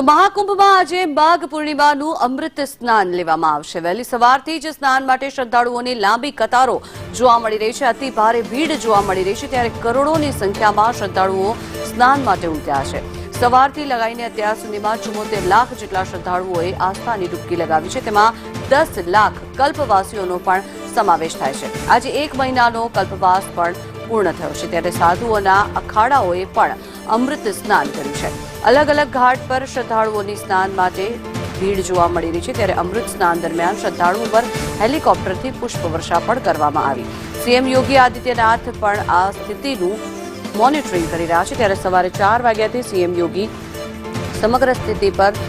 તો મહાકુંભમાં આજે માઘ પૂર્ણિમાનું અમૃત સ્નાન લેવામાં આવશે। વહેલી સવારથી જ સ્નાન માટે શ્રદ્ધાળુઓની લાંબી કતારો જોવા મળી રહી છે। અતિ ભારે ભીડ જોવા મળી રહી છે, ત્યારે કરોડોની સંખ્યામાં શ્રદ્ધાળુઓ સ્નાન માટે ઉમટ્યા છે। સવારથી લગાઈને અત્યાર સુધીમાં 74 લાખ જેટલા શ્રદ્ધાળુઓએ આસ્થાની ડૂબકી લગાવી છે, તેમાં 10 લાખ કલ્પવાસીઓનો પણ સમાવેશ થાય છે। આજે 1 મહિનાનો કલ્પવાસ પણ પૂર્ણ થયો છે, ત્યારે સાધુઓના અખાડાઓએ પણ અમૃત સ્નાન કર્યું છે। अलग अलग घाट पर श्रद्धालुओं स्नान माटे भीड़ जोवा मळी रही है, त्यारे अमृत स्नान दरमियान श्रद्धालुओं पर हेलिकॉप्टर थी पुष्पवर्षा पण करवामां आवी। सीएम योगी आदित्यनाथ पण आ स्थितिनुं मॉनिटरिंग करी रह्या छे, त्यारे सवारे 4 वाग्याथी सीएम योगी समग्र स्थिति पर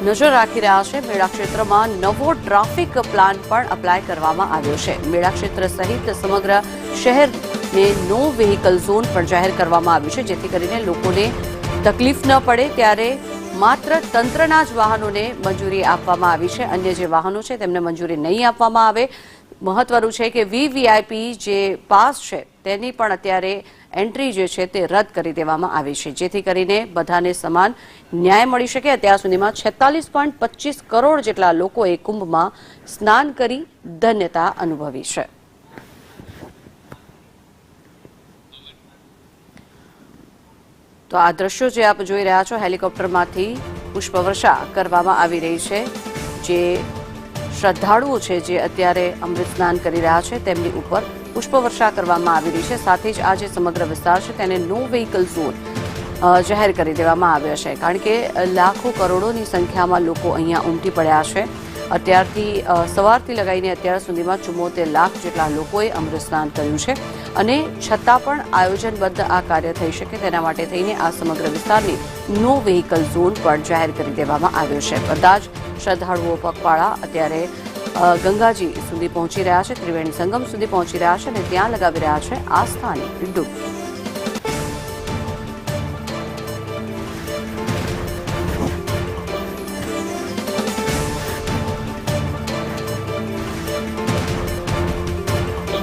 नजर राखी रह्या छे। मेळा क्षेत्रमां नवो ट्राफिक प्लान पण अप्लाय करवामां आव्यो छे। मेळा क्षेत्र सहित समग्र शहेरने नो व्हीकल झोन पण जाहेर करवामां आव्युं छे, जेथी करीने लोकोने तकलीफ न पड़े त्यारे मात्र तंत्रना ज वाहनोने मंजूरी आपवामां आवी छे। अन्य जे वाहनो छे तेमने मंजूरी नहीं आपवामां आवे। महत्वनुं छे के वीवीआईपी जे पास छे तेनी पण अत्यारे एंट्री जे छे ते रद करी देवामां आवी छे, जेथी करीने बधाने समान न्याय मळी शके। अत्यार सुधीमां 46.25 करोड़ जेटला लोकोए कुंभमां स्नान करी धन्यता अनुभवी छे। तो आ दृश्यों जे आप जोई रह्या छो, हेलिकॉप्टर मांथी पुष्पवर्षा करवामां आवी रही छे। जे श्रद्धाळुओ छे जे अत्यारे अमृत स्नान करी रह्या छे तेमनी उपर पुष्पवर्षा करवामां आवी रही छे। साथ ज आ जे समग्र विस्तार छे तेने नो व्हीकल झोन जाहेर करी देवामां आव्यो छे, कारण के लाखों करोड़ोनी संख्यामां लोको अहींया उमटी पड्या छे। अत्यारथी सवारथी लगाईने अत्यार सुधीमां 74 लाख जेटला लोकोए अमृत स्नान कर्युं छे, અને છતાં પણ આયોજનબદ્ધ આ કાર્ય થઈ શકે તેના માટે થઈને આ સમગ્ર વિસ્તારની નો વ્હીકલ ઝોન પણ જાહેર કરી દેવામાં આવ્યો છે। બધા જ શ્રદ્ધાળુઓ પગપાળા અત્યારે ગંગાજી સુધી પહોંચી રહ્યા છે, ત્રિવેણી સંગમ સુધી પહોંચી રહ્યા છે અને ત્યાં લગાવી રહ્યા છે આસ્થાની ડૂબકી।